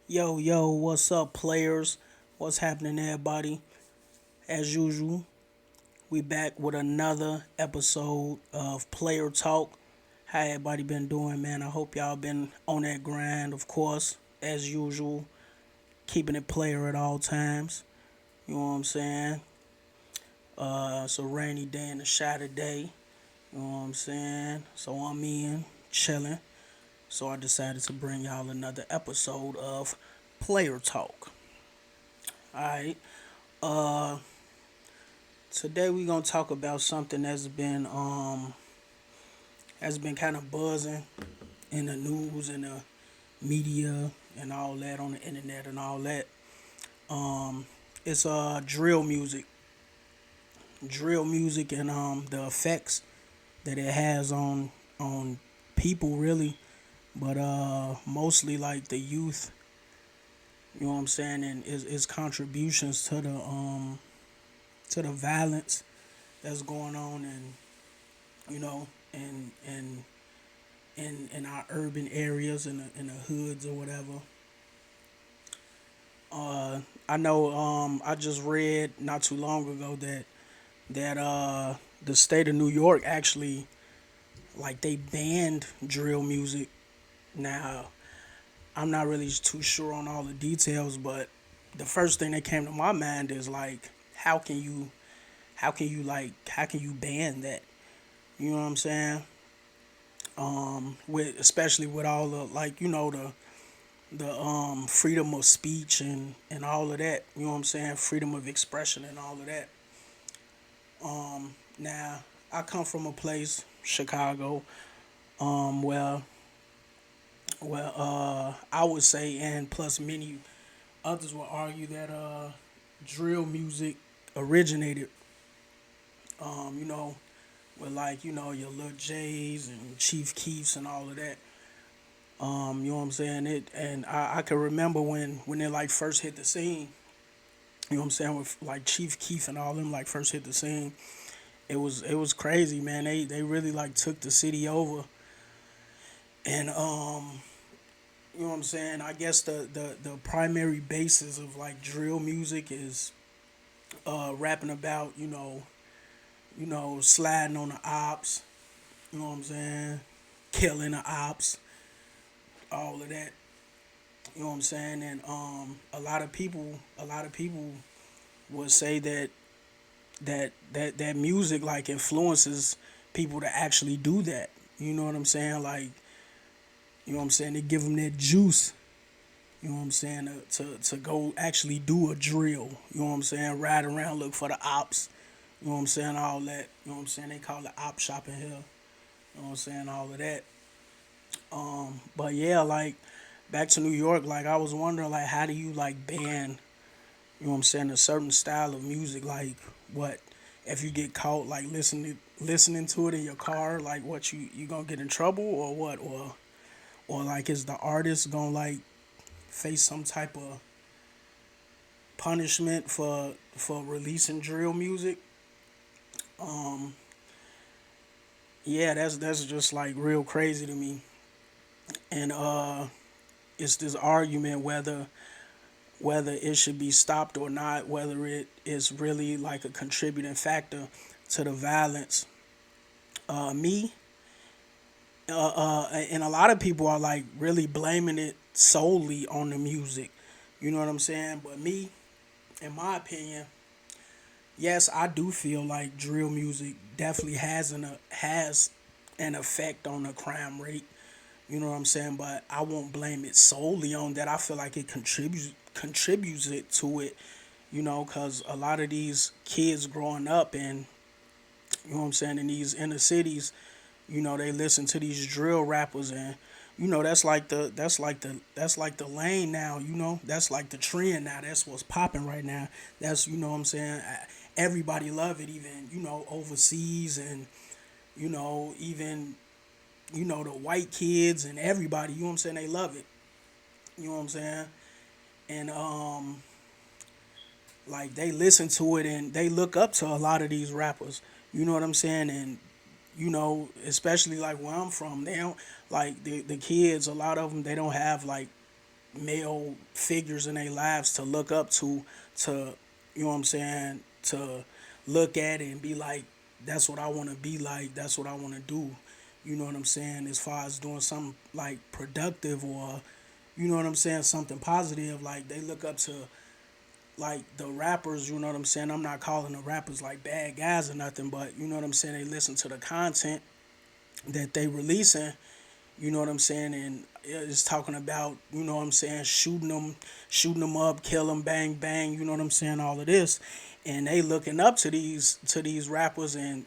Yo, what's up, players? What's happening, everybody? As usual, we back with another episode of Playrrr Talk. How everybody been doing, man? I hope y'all been on that grind, of course, as usual, keeping it player at all times. You know what I'm saying? It's a rainy day and a shy day. You know what I'm saying? So I'm in, chilling. So I decided to bring y'all another episode of Playrrr Talk. Alright. Uh Today we gonna talk about something that's been kind of buzzing in the news and the media and all that on the internet and all that. Um, it's drill music, and the effects that it has on people really, but mostly like the youth. You know what I'm saying, and its contributions to the violence that's going on, and you know, in our urban areas, in the hoods or whatever. I know. I just read not too long ago that the state of New York actually, like, they banned drill music. Now I'm not really too sure on all the details, but the first thing that came to my mind is like, how can you ban that? You know what I'm saying? With especially with all the, like, the freedom of speech and all of that. You know what I'm saying? Freedom of expression and all of that. Now I come from a place, Chicago, where I would say, and plus many others will argue that drill music originated, you know, with, like, your Lil J's and Chief Keefs and all of that. You know what I'm saying? I can remember when they like first hit the scene. You know what I'm saying? With like Chief Keef and all them like first hit the scene. It was crazy, man. They really like took the city over. And you know what I'm saying? I guess the primary basis of like drill music is rapping about, sliding on the ops, you know what I'm saying? Killing the ops, all of that. You know what I'm saying? And a lot of people would say that music like influences people to actually do that. You know what I'm saying? Like, you know what I'm saying? They give them that juice. You know what I'm saying? To go actually do a drill. You know what I'm saying? Ride around, look for the ops. You know what I'm saying? All that. You know what I'm saying? They call it op shopping here. You know what I'm saying? All of that. But yeah, like, back to New York, like, I was wondering, like, how do you like ban, you know what I'm saying, a certain style of music? Like, what if you get caught like listening to it in your car? Like, what, you gonna get in trouble or what? Or like, is the artist gonna like face some type of punishment for releasing drill music? Yeah, that's just like real crazy to me. And it's this argument whether it should be stopped or not, whether it is really like a contributing factor to the violence. Me and a lot of people are like really blaming it solely on the music. You know what I'm saying? But me, in my opinion, yes, I do feel like drill music definitely has an effect on the crime rate. You know what I'm saying? But I won't blame it solely on that. I feel like it contributes it to it. Because a lot of these kids growing up and, you know what I'm saying, in these inner cities, they listen to these drill rappers, and that's like the lane now. That's like the trend now. That's what's popping right now. That's, what I'm saying, everybody love it, even, overseas, and, even, the white kids and everybody, you know what I'm saying, they love it. You know what I'm saying? And like, they listen to it and they look up to a lot of these rappers. You know what I'm saying? And, especially like where I'm from, they don't, like, the kids, a lot of them, they don't have like male figures in their lives to look up to you know what I'm saying, to look at it and be like, that's what I want to be like, that's what I want to do. You know what I'm saying? As far as doing something like productive or you know what I'm saying, something positive, like they look up to like the rappers, you know what I'm saying? I'm not calling the rappers like bad guys or nothing, but you know what I'm saying? They listen to the content that they releasing, you know what I'm saying? And it's talking about, you know what I'm saying, shooting them up, kill them, bang bang, you know what I'm saying, all of this. And they looking up to these rappers and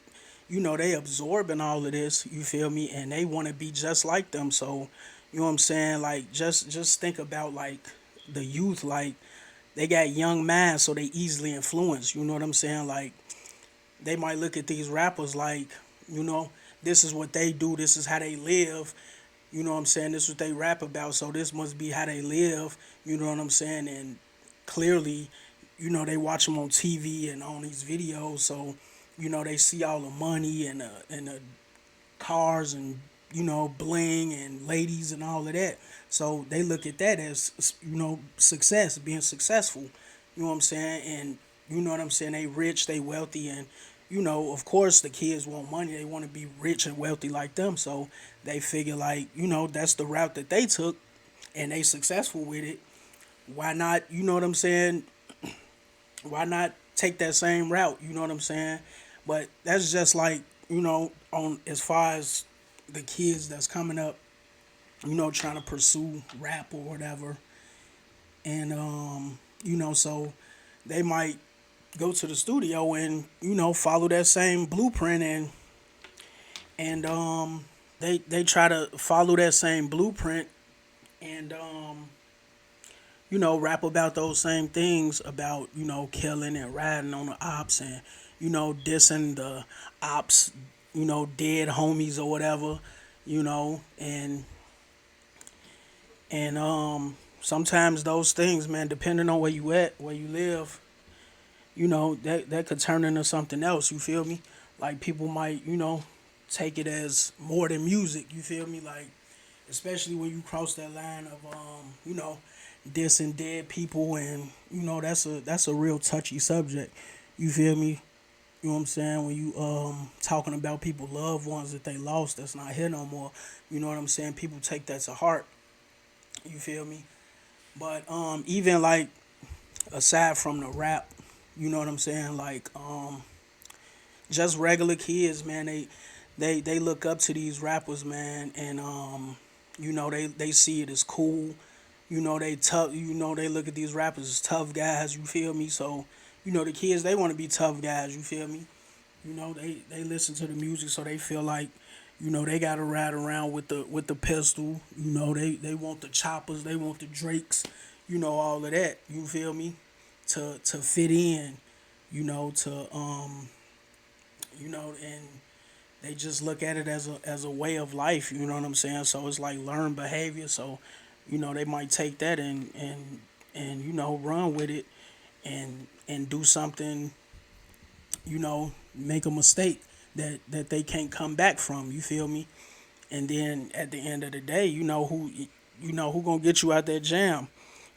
you know they absorbing all of this, you feel me? And they want to be just like them. So, you know what I'm saying? Like just think about like the youth, like they got young minds, so they easily influenced. You know what I'm saying? Like they might look at these rappers like, you know, this is what they do, this is how they live. You know what I'm saying? This is what they rap about, so this must be how they live. You know what I'm saying? And clearly, you know, they watch them on TV and on these videos, so you know they see all the money and the cars and you know bling and ladies and all of that. So they look at that as you know success, being successful. You know what I'm saying? And you know what I'm saying? They rich, they wealthy, and you know of course the kids want money. They want to be rich and wealthy like them. So they figure like you know that's the route that they took, and they successful with it. Why not? You know what I'm saying? Why not take that same route? You know what I'm saying? But that's just like you know on as far as the kids that's coming up, you know, trying to pursue rap or whatever, and you know, so they might go to the studio and you know follow that same blueprint and they try to follow that same blueprint and you know, rap about those same things about, you know, killing and riding on the ops and, you know, dissing the ops, you know, dead homies or whatever, you know, and sometimes those things, man, depending on where you at, where you live, you know, that could turn into something else, you feel me? Like people might, you know, take it as more than music, you feel me? Like especially when you cross that line of you know, dissing dead people, and you know that's a real touchy subject. You feel me? You know what I'm saying? When you talking about people, loved ones that they lost, that's not here no more. You know what I'm saying? People take that to heart. You feel me? But even like aside from the rap, you know what I'm saying? Like just regular kids, man. They look up to these rappers, man, and you know they see it as cool. You know they tough. You know they look at these rappers as tough guys. You feel me? So you know the kids they want to be tough guys. You feel me? You know they listen to the music so they feel like you know they gotta ride around with the pistol. You know they want the choppers. They want the Drakes. You know all of that. You feel me? To fit in. You know to you know and they just look at it as a way of life. You know what I'm saying? So it's like learned behavior. So, you know, they might take that and you know run with it and do something. You know, make a mistake that they can't come back from. You feel me? And then at the end of the day, you know who gonna get you out that jam.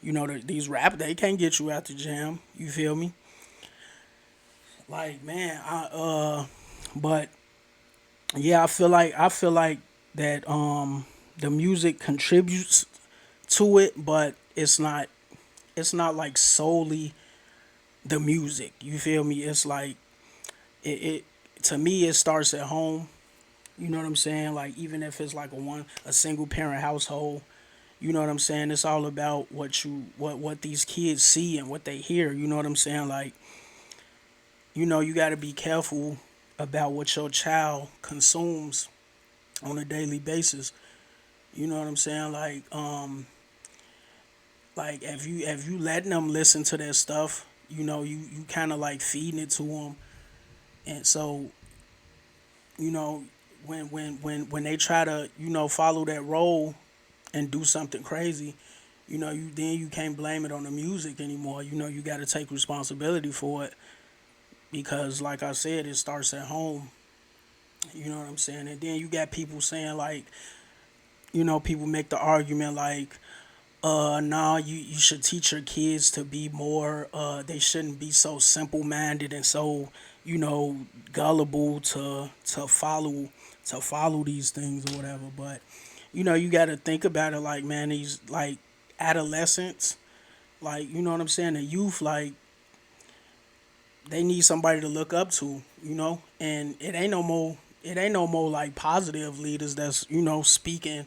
You know these rap they can't get you out the jam. You feel me? Like man, but yeah, I feel like that the music contributes to it, but it's not like solely the music. You feel me? It's like it to me it starts at home. You know what I'm saying? Like even if it's like a single parent household, you know what I'm saying? It's all about what these kids see and what they hear. You know what I'm saying? Like you know you got to be careful about what your child consumes on a daily basis. You know what I'm saying? Like if you letting them listen to that stuff, you know, you kind of like feeding it to them, and so you know when they try to you know follow that role and do something crazy, you know, you can't blame it on the music anymore. You know, you got to take responsibility for it because, like I said, it starts at home. You know what I'm saying? And then you got people saying like, you know, people make the argument like, nah, you should teach your kids to be more. They shouldn't be so simple minded and so you know gullible to follow these things or whatever. But you got to think about it like, man, these like adolescents, like you know what I'm saying, the youth, like they need somebody to look up to, and it ain't no more like positive leaders that's speaking,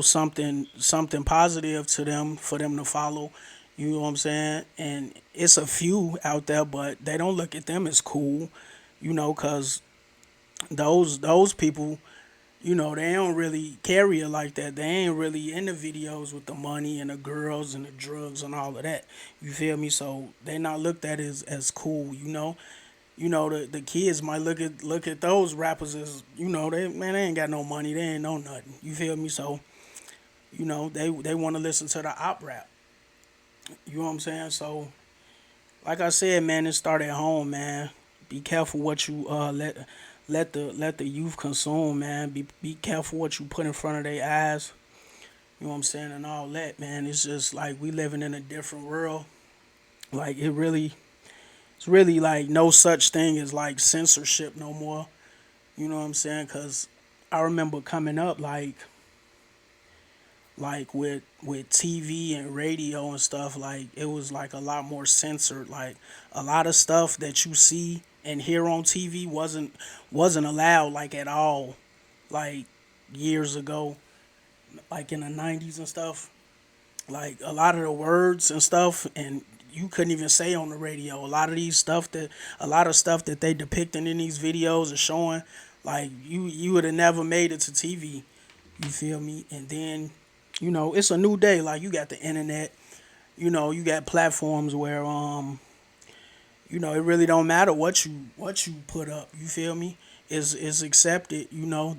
something positive to them for them to follow. You know what I'm saying? And it's a few out there, but they don't look at them as cool, cuz those people, they don't really carry it like that. They ain't really in the videos with the money and the girls and the drugs and all of that. You feel me? So they not looked at as cool, the kids might look at those rappers as, they ain't got no money, they ain't know nothing. You feel me? So, they want to listen to the op rap. You know what I'm saying? So like I said, man, it start at home, man. Be careful what you let the youth consume, man. Be careful what you put in front of their eyes. You know what I'm saying, and all that, man. It's just like we living in a different world. Like it's really like no such thing as like censorship no more. You know what I'm saying? Cause I remember coming up like with TV and radio and stuff, like it was like a lot more censored. Like a lot of stuff that you see and hear on TV wasn't allowed like at all. Like years ago, like in the '90s and stuff. Like a lot of the words and stuff, and you couldn't even say on the radio. A lot of stuff that they depicting in these videos are showing, like you would have never made it to TV. You feel me? And then, it's a new day. Like you got the internet. You got platforms where it really don't matter what you put up. You feel me? Is accepted.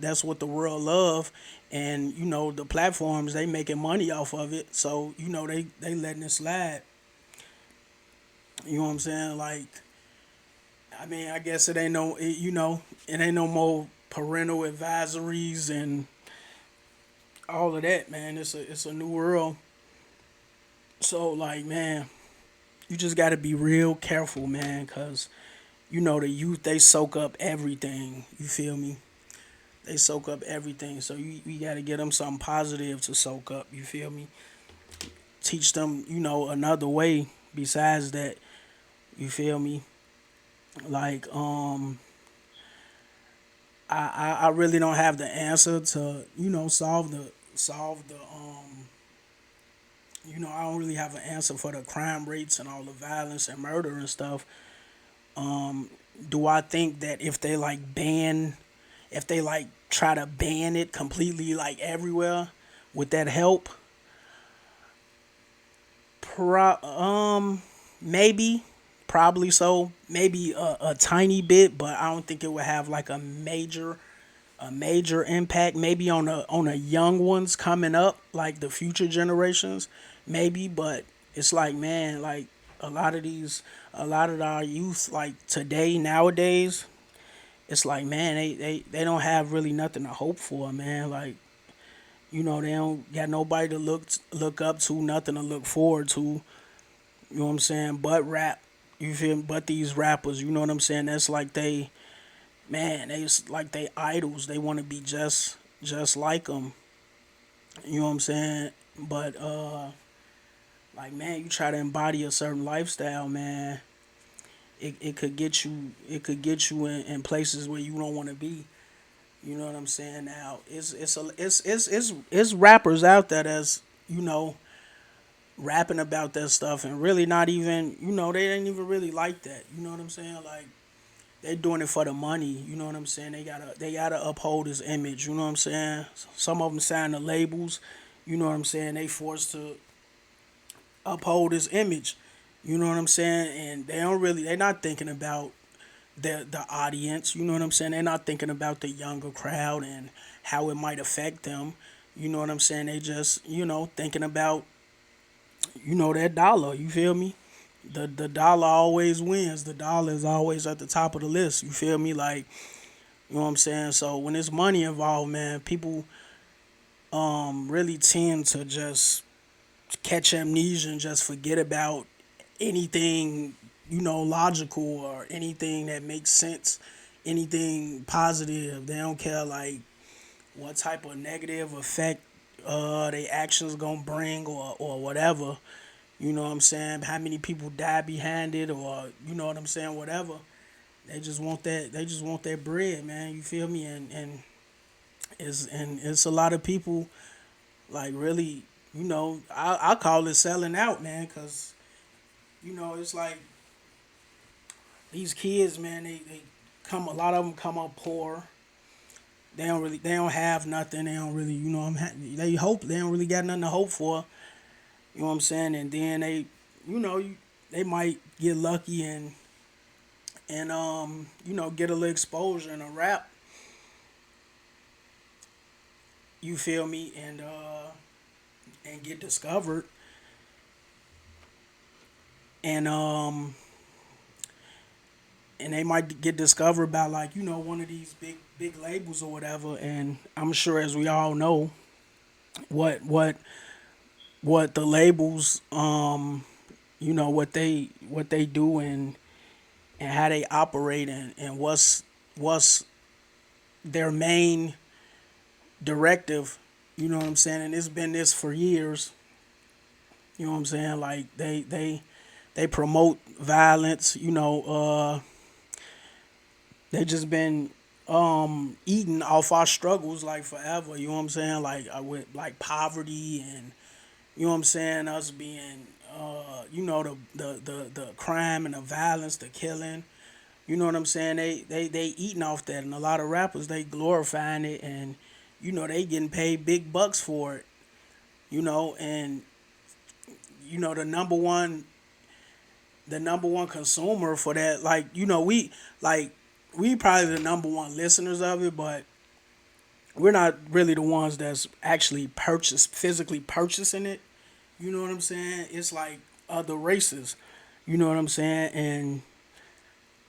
That's what the world love, and the platforms they making money off of it. So they letting it slide. You know what I'm saying? Like, I mean, I guess it ain't no more parental advisories and all of that, man. It's a new world. So like, man, you just got to be real careful, man, cause the youth, they soak up everything. You feel me? They soak up everything. So you got to get them something positive to soak up. You feel me? Teach them, another way besides that. You feel me? Like, I really don't have the answer to, I don't really have an answer for the crime rates and all the violence and murder and stuff. Do I think that if they like try to ban it completely like everywhere, would that help? Maybe, probably so. Maybe a tiny bit, but I don't think it would have like a major impact. Maybe on the young ones coming up, like the future generations, maybe. But it's like, man, like a lot of our youth, like today nowadays, it's like, man, they don't have really nothing to hope for, man. Like, they don't got nobody to look up to, nothing to look forward to. You know what I'm saying? But rap, you feel me? But these rappers, you know what I'm saying? That's like like they idols. They want to be just like them. You know what I'm saying? But like, man, you try to embody a certain lifestyle, man. It could get you in places where you don't want to be. You know what I'm saying? Now it's rappers out there that's rapping about that stuff and really not even they ain't even really like that. You know what I'm saying? Like they doing it for the money. You know what I'm saying? They gotta uphold his image. You know what I'm saying? Some of them sign the labels. You know what I'm saying? They forced to uphold his image. You know what I'm saying? And they're not thinking about the audience. You know what I'm saying? They're not thinking about the younger crowd and how it might affect them. You know what I'm saying? They just thinking about that dollar. You feel me? The dollar always wins. The dollar is always at the top of the list. You feel me? Like, you know what I'm saying? So when there's money involved, man, people really tend to just catch amnesia and just forget about anything, logical or anything that makes sense, anything positive. They don't care like what type of negative effect their actions gonna bring or whatever. You know what I'm saying? How many people die behind it or you know what I'm saying, whatever. They just want that bread, man. You feel me? And it's a lot of people like really, I call it selling out, man, cuz it's like these kids, man, they come a lot of them come up poor. They don't have nothing. They don't really, they hope they don't really got nothing to hope for. You know what I'm saying? And then they might get lucky and get a little exposure in a rap. You feel me? And get discovered and and they might get discovered by like one of these big labels or whatever. And I'm sure, as we all know, what what what the labels what they do and how they operate and what's their main directive. You know what I'm saying? And it's been this for years. You know what I'm saying? Like they promote violence. They just been eating off our struggles like forever. You know what I'm saying? Like with like poverty and you know what I'm saying, us being the crime and the violence, the killing. You know what I'm saying? They eating off that, and a lot of rappers they glorifying it, and they getting paid big bucks for it. And the number one consumer for that, like we probably the number one listeners of it, but we're not really the ones that's actually physically purchasing it. You know what I'm saying? It's like other races. You know what I'm saying? And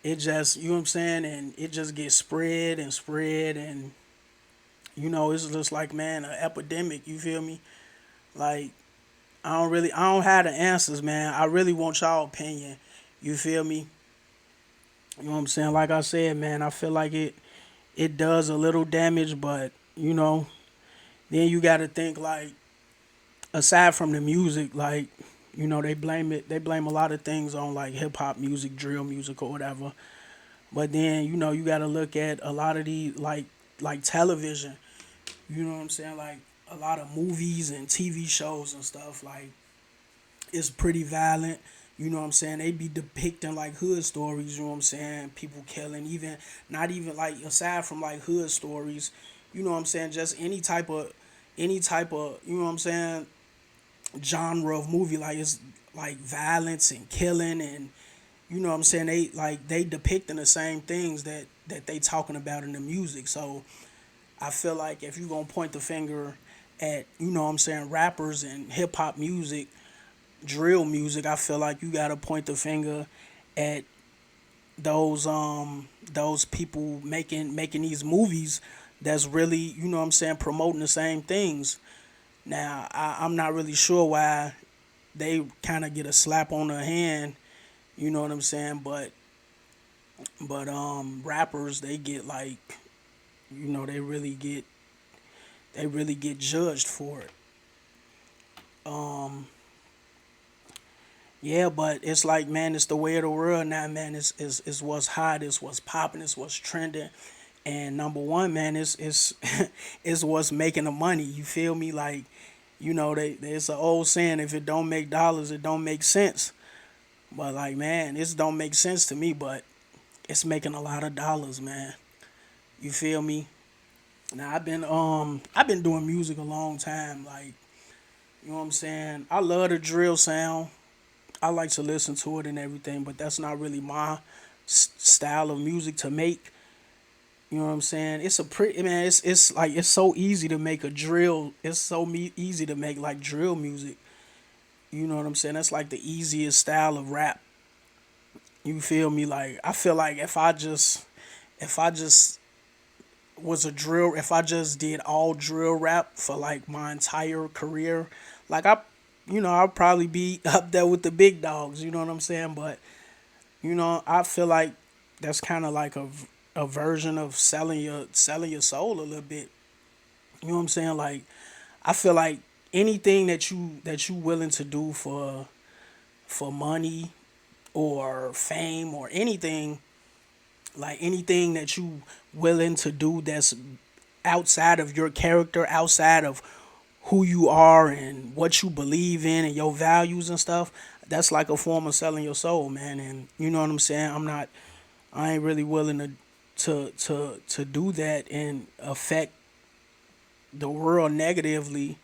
it just, you know what I'm saying? And it just gets spread and spread. And, it's just like, man, an epidemic. You feel me? Like, I don't have the answers, man. I really want y'all opinion. You feel me? You know what I'm saying? Like I said, man, I feel like it does a little damage, but, then you got to think like, aside from the music, like they blame a lot of things on like hip hop music, drill music, or whatever. But then you got to look at a lot of the like television. You know what I'm saying? Like a lot of movies and TV shows and stuff. Like it's pretty violent. You know what I'm saying? They be depicting like hood stories. You know what I'm saying? People killing, even not even like aside from like hood stories. You know what I'm saying? Just any type of you know what I'm saying genre of movie, like it's like violence and killing, and you know what I'm saying, they depicting the same things that they talking about in the music. So I feel like if you gonna point the finger at what I'm saying, rappers and hip hop music, drill music, I feel like you gotta point the finger at those people making these movies that's really what I'm saying, promoting the same things. Now I'm not really sure why they kind of get a slap on the hand. You know what I'm saying? But rappers, they get like they really get judged for it. Um, yeah, but it's like, man, it's the way of the world now, man. It's what's hot, it's what's popping, it's what's trending. And number one, man, is is what's making the money. You feel me? Like, there's an old saying: if it don't make dollars, it don't make sense. But like, man, this don't make sense to me, but it's making a lot of dollars, man. You feel me? Now I've been doing music a long time. Like, you know what I'm saying? I love the drill sound. I like to listen to it and everything, but that's not really my style of music to make. You know what I'm saying? It's a pretty man. It's like it's so easy to make a drill. It's so easy to make like drill music. You know what I'm saying? That's like the easiest style of rap. You feel me? Like I feel like if I just was a drill, if I just did all drill rap for like my entire career, like I'll probably be up there with the big dogs. You know what I'm saying? But I feel like that's kind of like a version of selling your soul a little bit. You know what I'm saying? Like I feel like anything that you willing to do for money or fame or anything, like anything that you willing to do that's outside of your character, outside of who you are and what you believe in and your values and stuff, that's like a form of selling your soul, man. And you know what I'm saying? I ain't really willing to do that and affect the world negatively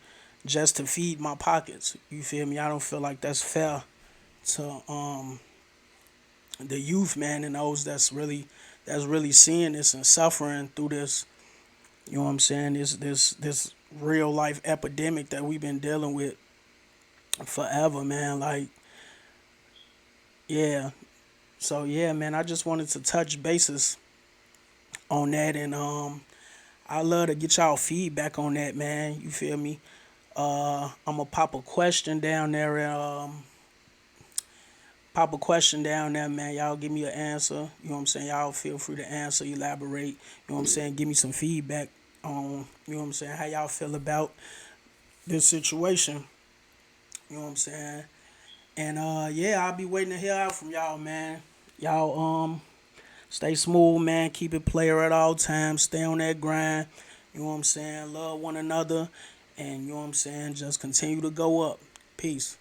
just to feed my pockets. You feel me? I don't feel like that's fair to the youth, man, and those that's really seeing this and suffering through this. You know what I'm saying? This real life epidemic that we've been dealing with forever, man. Like, yeah. So yeah, man, I just wanted to touch bases on that, and I love to get y'all feedback on that, man. You feel me? I'm gonna pop a question down there, man. Y'all give me an answer. You know what I'm saying? Y'all feel free to answer, elaborate. You know what I'm saying? Give me some feedback on, you know what I'm saying, how y'all feel about this situation. You know what I'm saying? And yeah, I'll be waiting to hear out from y'all, man. Y'all stay smooth, man. Keep it player at all times. Stay on that grind. You know what I'm saying? Love one another. And you know what I'm saying? Just continue to go up. Peace.